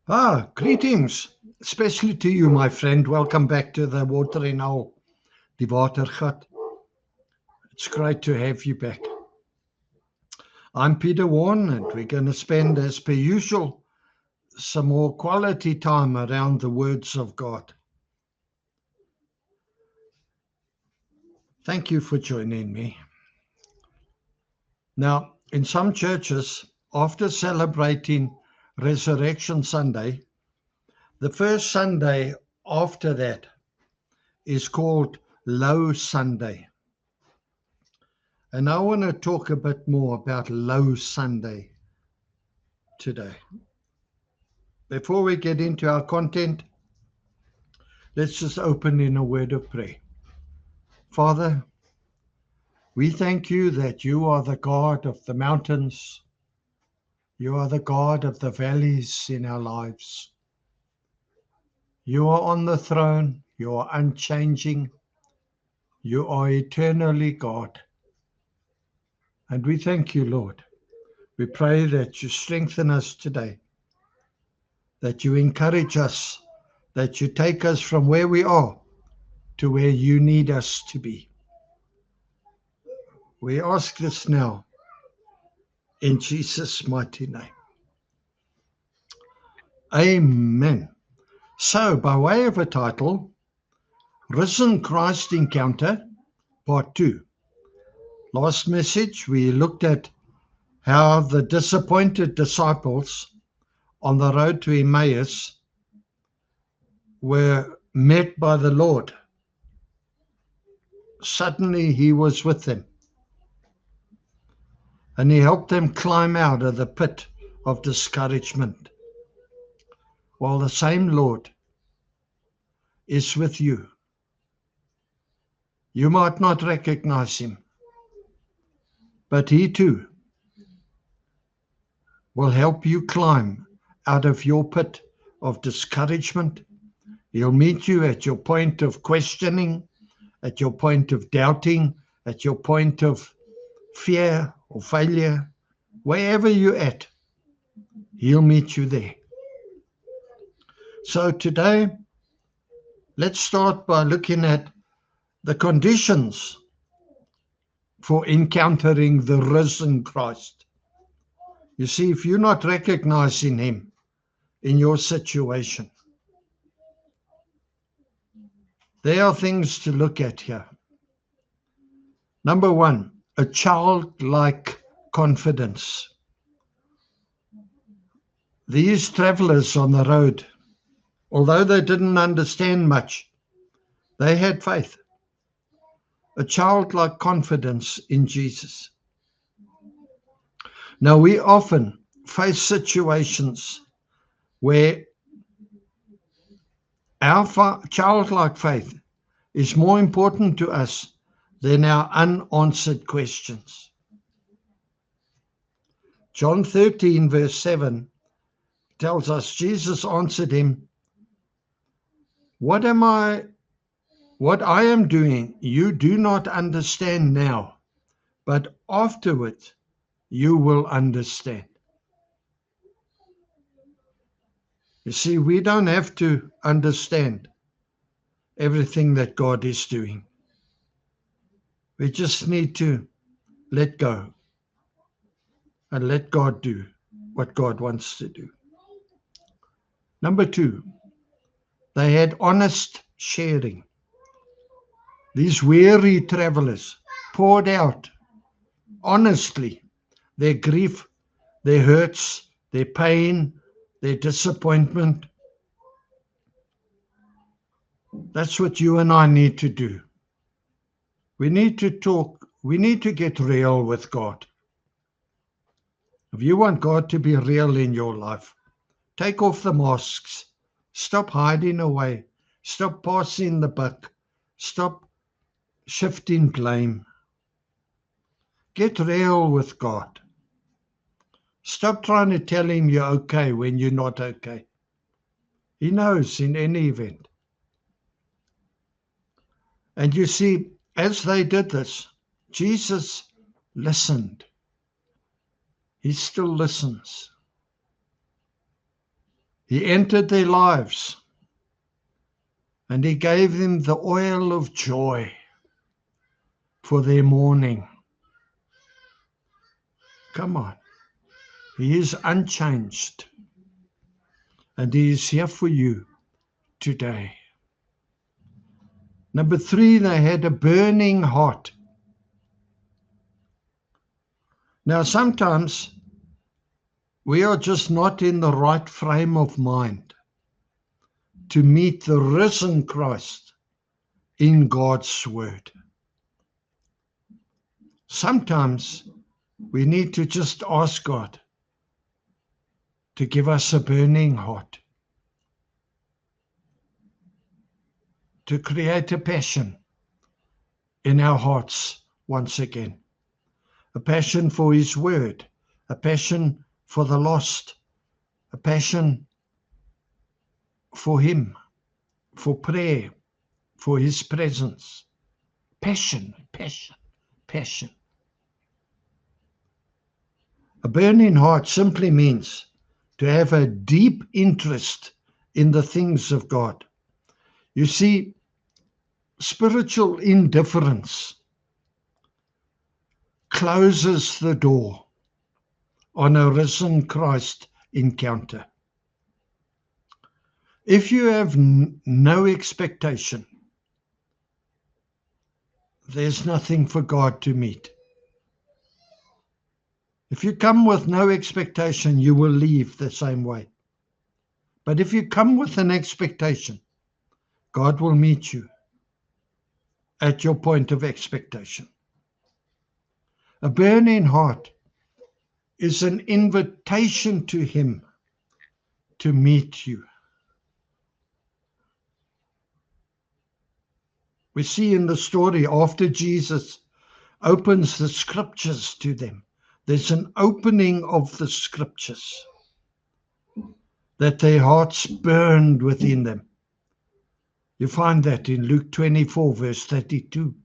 Greetings, especially to you, my friend. Welcome back to the Water in Hou, die Watergat. It's great to have you back. I'm Peter Warren, and we're going to spend, as per usual, some more quality time around the words of God. Thank you for joining me. Now, in some churches, after celebrating Resurrection Sunday, the first Sunday after that is called Low Sunday. And I want to talk a bit more about Low Sunday today. Before we get into our content, let's just open in a word of prayer. Father, we thank you that you are the God of the mountains. You are the God of the valleys in our lives. You are on the throne. You are unchanging. You are eternally God. And we thank you, Lord. We pray that you strengthen us today, that you encourage us, that you take us from where we are to where you need us to be. We ask this now in Jesus' mighty name. Amen. So, by way of a title, Risen Christ Encounter, Part 2. Last message, we looked at how the disappointed disciples on the road to Emmaus were met by the Lord. Suddenly he was with them, and he helped them climb out of the pit of discouragement. While the same Lord is with you. You might not recognize him, but he too will help you climb out of your pit of discouragement. He'll meet you at your point of questioning, at your point of doubting, at your point of fear or failure. Wherever you're at, he'll meet you there. So today, let's start by looking at the conditions for encountering the risen Christ. You see, if you're not recognizing him in your situation, there are things to look at here. Number one, a childlike confidence. These travelers on the road, although they didn't understand much, they had faith. A childlike confidence in Jesus. Now, we often face situations where our childlike faith is more important to us than our unanswered questions. John 13, verse 7 tells us, Jesus answered him, What I am doing, you do not understand now, but afterward you will understand. You see, we don't have to understand everything that God is doing. We just need to let go and let God do what God wants to do. Number two, they had honest sharing. These weary travelers poured out honestly their grief, their hurts, their pain, their disappointment. That's what you and I need to do. We need to talk. We need to get real with God. If you want God to be real in your life, take off the masks. Stop hiding away. Stop passing the buck. Stop shifting blame. Get real with God. Stop trying to tell him you're okay when you're not okay. He knows in any event. And you see, as they did this, Jesus listened. He still listens. He entered their lives and he gave them the oil of joy for their mourning. Come on. He is unchanged and he is here for you today. Number 3, they had a burning heart. Now, sometimes we are just not in the right frame of mind to meet the risen Christ in God's word. Sometimes we need to just ask God to give us a burning heart, to create a passion in our hearts once again, a passion for his word, a passion for the lost, a passion for him, for prayer, for his presence. Passion, passion, passion. A burning heart simply means to have a deep interest in the things of God. You see, spiritual indifference closes the door on a risen Christ encounter. If you have no expectation, there's nothing for God to meet. If you come with no expectation, you will leave the same way. But if you come with an expectation, God will meet you at your point of expectation. A burning heart is an invitation to him to meet you. We see in the story, after Jesus opens the scriptures to them, there's an opening of the scriptures that their hearts burned within them. You find that in Luke 24, verse 32.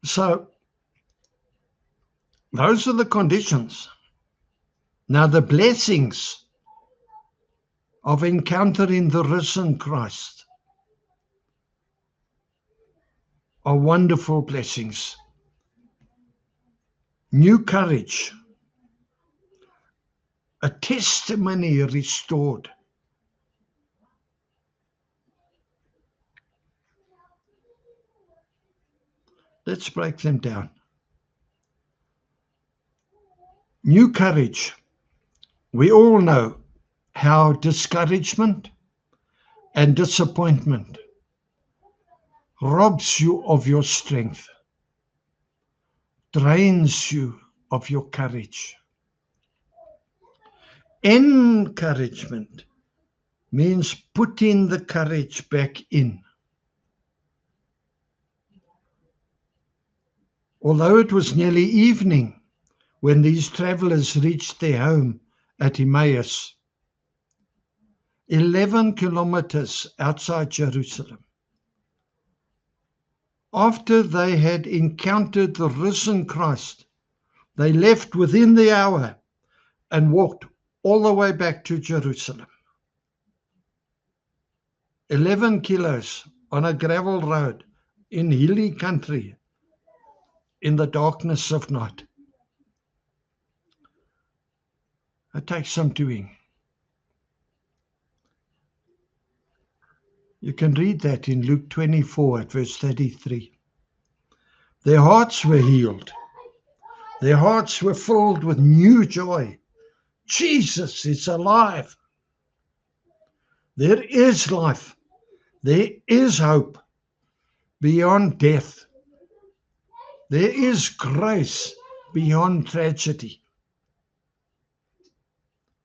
So, those are the conditions. Now, the blessings of encountering the risen Christ are wonderful blessings. New courage, a testimony restored. Let's break them down. New courage. We all know how discouragement and disappointment robs you of your strength, drains you of your courage. Encouragement means putting the courage back in. Although it was nearly evening when these travelers reached their home at Emmaus, 11 kilometers outside Jerusalem, after they had encountered the risen Christ, they left within the hour and walked all the way back to Jerusalem. 11 kilos on a gravel road in hilly country in the darkness of night. It takes some doing. You can read that in Luke 24 at verse 33. Their hearts were healed. Their hearts were filled with new joy. Jesus is alive. There is life. There is hope beyond death. There is grace beyond tragedy.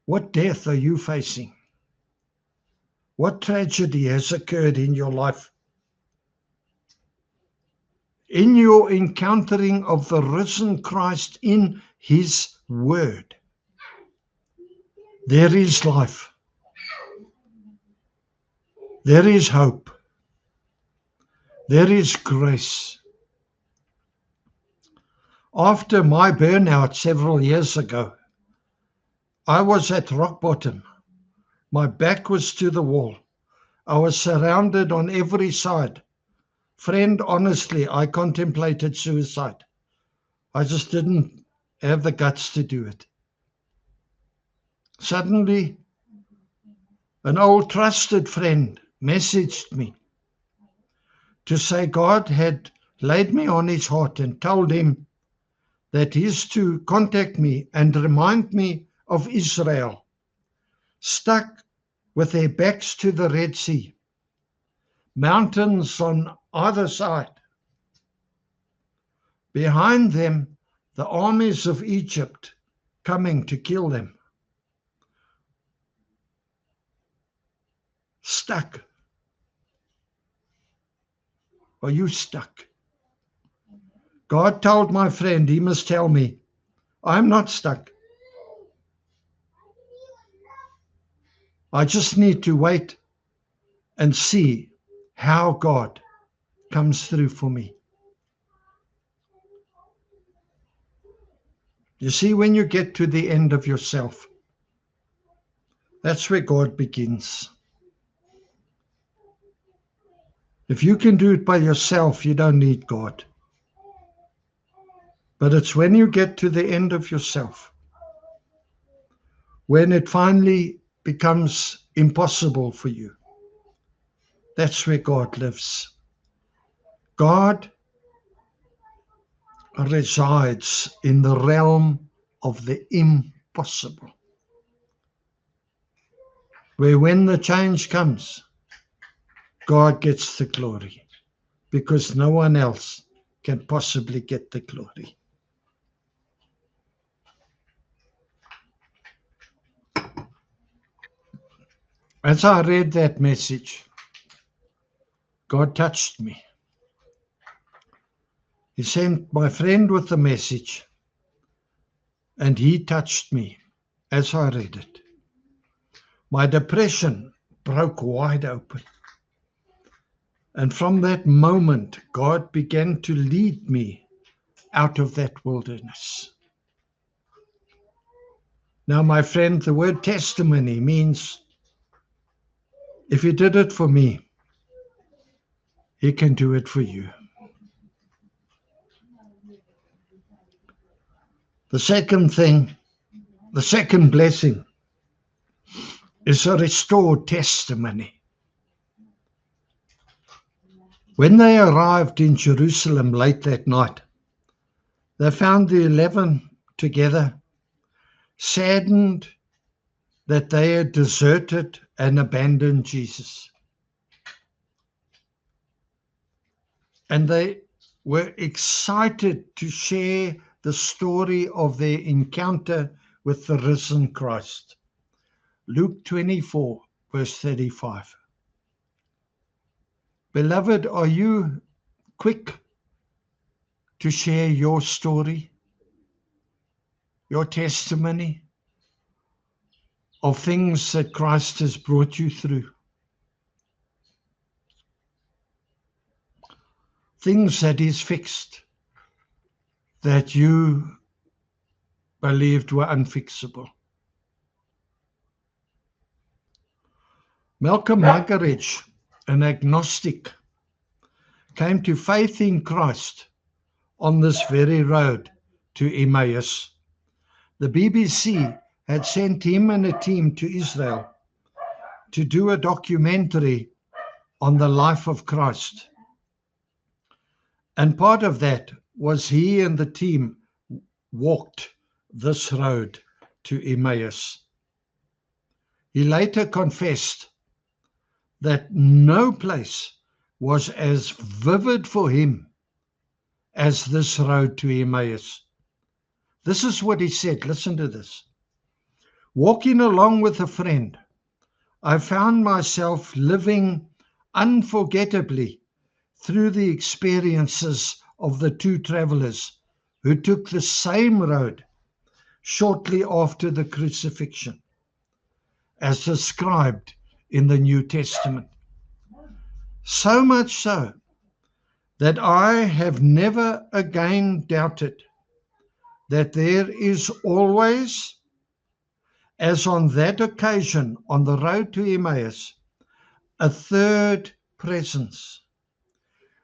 What death are you facing? What tragedy has occurred in your life? In your encountering of the risen Christ in his word, there is life. There is hope. There is grace. After my burnout several years ago, I was at rock bottom. My back was to the wall. I was surrounded on every side. Friend, honestly, I contemplated suicide. I just didn't have the guts to do it. Suddenly, an old trusted friend messaged me to say God had laid me on his heart and told him that he's to contact me and remind me of Israel, stuck with their backs to the Red Sea, mountains on either side. Behind them, the armies of Egypt coming to kill them. Stuck. Are you stuck? God told my friend he must tell me, I'm not stuck. I just need to wait and see how God comes through for me. You see, when you get to the end of yourself, that's where God begins. If you can do it by yourself, you don't need God. But it's when you get to the end of yourself, when it finally becomes impossible for you, that's where God lives. God resides in the realm of the impossible, where when the change comes, God gets the glory, because no one else can possibly get the glory. As I read that message, God touched me. He sent my friend with the message, and he touched me as I read it. My depression broke wide open. And from that moment, God began to lead me out of that wilderness. Now, my friend, the word testimony means if he did it for me, he can do it for you. The second thing, the second blessing is a restored testimony. When they arrived in Jerusalem late that night, they found the 11 together, saddened that they had deserted and abandoned Jesus. And they were excited to share the story of their encounter with the risen Christ. Luke 24, verse 35. Beloved, are you quick to share your story, your testimony of things that Christ has brought you through? Things that He's fixed, that you believed were unfixable. Malcolm Muggeridge, an agnostic, came to faith in Christ on this very road to Emmaus. The BBC had sent him and a team to Israel to do a documentary on the life of Christ. And part of that was he and the team walked this road to Emmaus. He later confessed that no place was as vivid for him as this road to Emmaus. This is what he said. Listen to this. Walking along with a friend, I found myself living unforgettably through the experiences of the two travelers who took the same road shortly after the crucifixion, as described in the New Testament. So much so that I have never again doubted that there is always as on that occasion on the road to Emmaus, a third presence,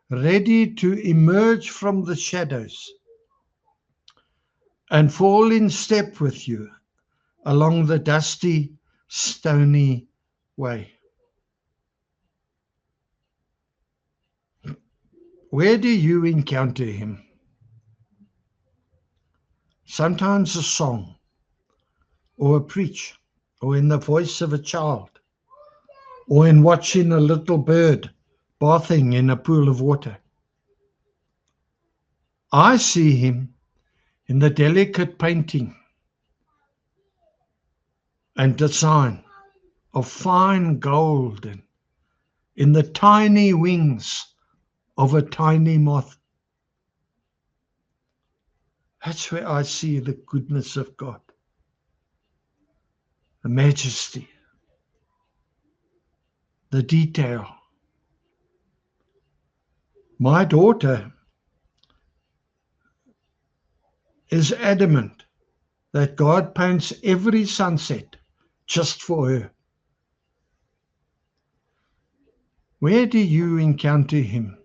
ready to emerge from the shadows and fall in step with you along the dusty, stony way. Where do you encounter him? Sometimes a song, or a preach, or in the voice of a child, or in watching a little bird bathing in a pool of water. I see him in the delicate painting and design of fine gold and in the tiny wings of a tiny moth. That's where I see the goodness of God, the majesty, the detail. My daughter is adamant that God paints every sunset just for her. Where do you encounter him?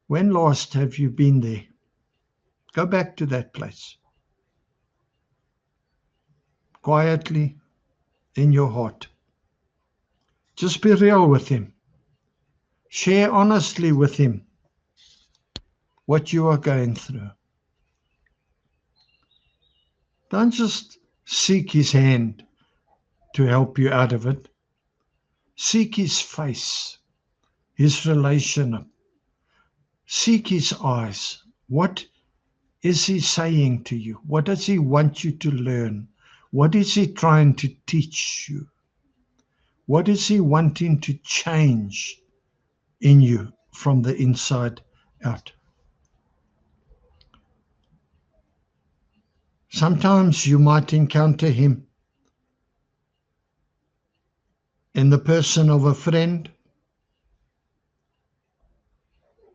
When last have you been there? Go back to that place. Quietly in your heart. Just be real with him. Share honestly with him what you are going through. Don't just seek his hand to help you out of it. Seek his face, his relation. Seek his eyes. What is he saying to you? What does he want you to learn? What is he trying to teach you? What is he wanting to change in you from the inside out? Sometimes you might encounter him in the person of a friend,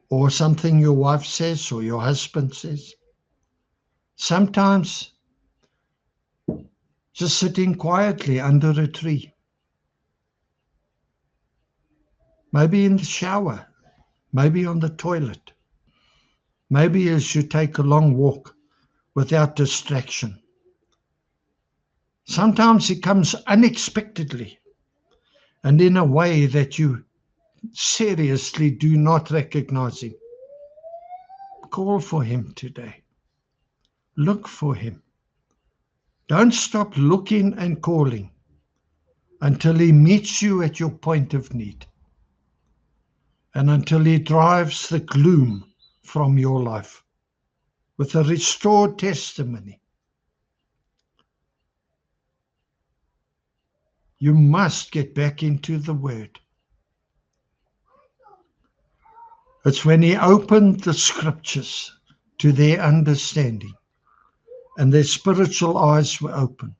or something your wife says or your husband says. Sometimes just sitting quietly under a tree. Maybe in the shower, maybe on the toilet, maybe as you take a long walk without distraction. Sometimes it comes unexpectedly and in a way that you seriously do not recognize him. Call for him today. Look for him. Don't stop looking and calling until he meets you at your point of need and until he drives the gloom from your life with a restored testimony. You must get back into the Word. It's when he opened the scriptures to their understanding and their spiritual eyes were opened.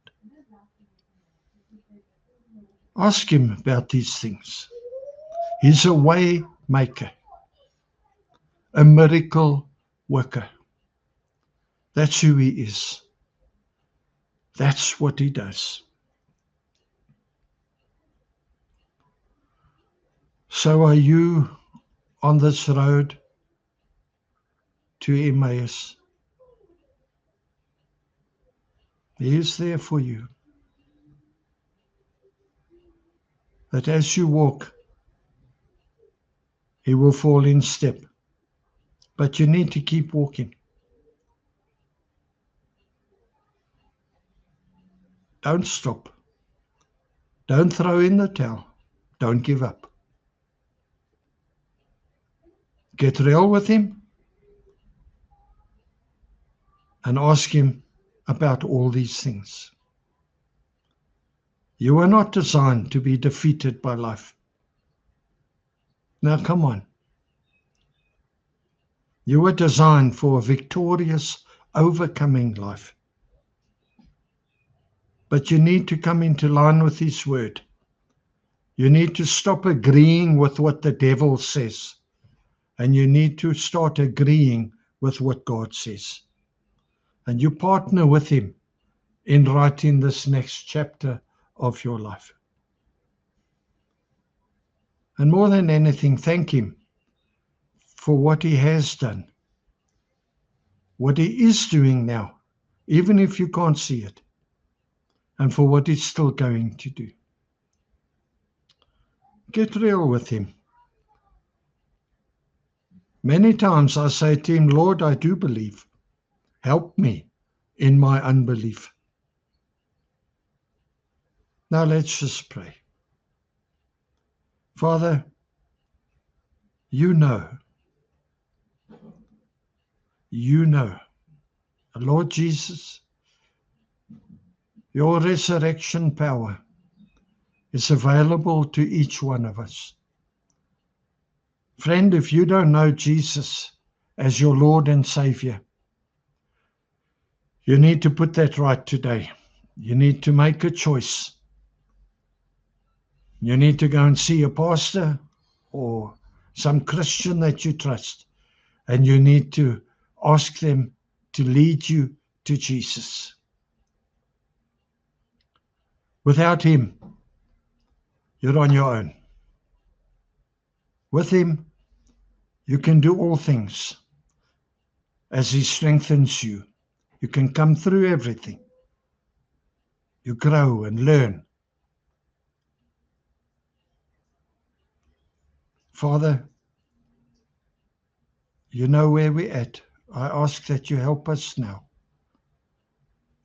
Ask him about these things. He's a way maker, a miracle worker. That's who he is. That's what he does. So are you on this road to Emmaus? He is there for you. That as you walk, he will fall in step. But you need to keep walking. Don't stop. Don't throw in the towel. Don't give up. Get real with him and ask him about all these things. You are not designed to be defeated by life. Now, come on. You were designed for a victorious, overcoming life. But you need to come into line with his word. You need to stop agreeing with what the devil says. And you need to start agreeing with what God says. And you partner with him in writing this next chapter of your life. And more than anything, thank him for what he has done, what he is doing now, even if you can't see it, and for what he's still going to do. Get real with him. Many times I say to him, Lord, I do believe. Help me in my unbelief. Now let's just pray. Father, you know, Lord Jesus, your resurrection power is available to each one of us. Friend, if you don't know Jesus as your Lord and Savior, you need to put that right today. You need to make a choice. You need to go and see a pastor or some Christian that you trust, and you need to ask them to lead you to Jesus. Without him, you're on your own. With him, you can do all things as he strengthens you. You can come through everything. You grow and learn. Father, you know where we're at. I ask that you help us now.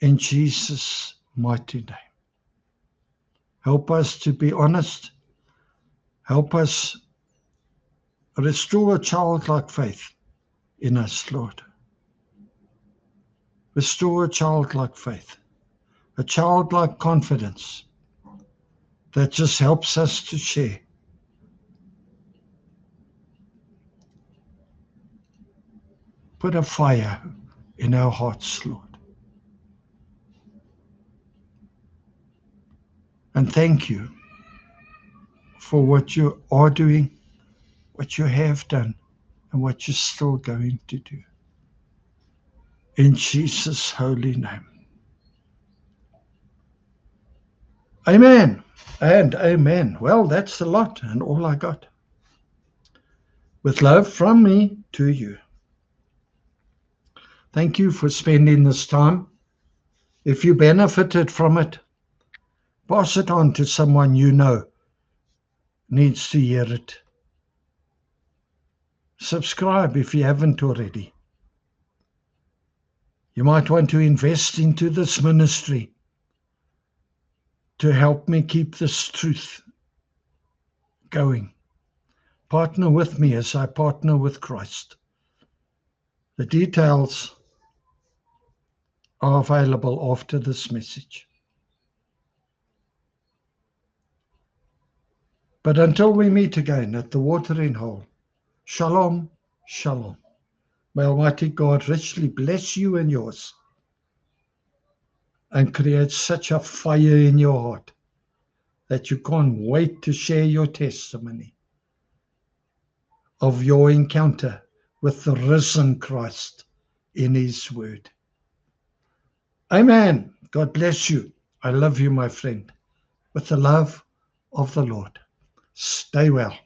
In Jesus' mighty name. Help us to be honest. Help us restore a childlike faith in us, Lord. Restore a childlike faith, a childlike confidence that just helps us to share. Put a fire in our hearts, Lord. And thank you for what you are doing, what you have done, and what you're still going to do. In Jesus' holy name. Amen and amen. Well, that's a lot and all I got. With love from me to you. Thank you for spending this time. If you benefited from it, pass it on to someone you know needs to hear it. Subscribe if you haven't already. You might want to invest into this ministry to help me keep this truth going. Partner with me as I partner with Christ. The details are available after this message. But until we meet again at the watering hole, shalom, shalom. May Almighty God richly bless you and yours and create such a fire in your heart that you can't wait to share your testimony of your encounter with the risen Christ in his word. Amen. God bless you. I love you, my friend, with the love of the Lord. Stay well.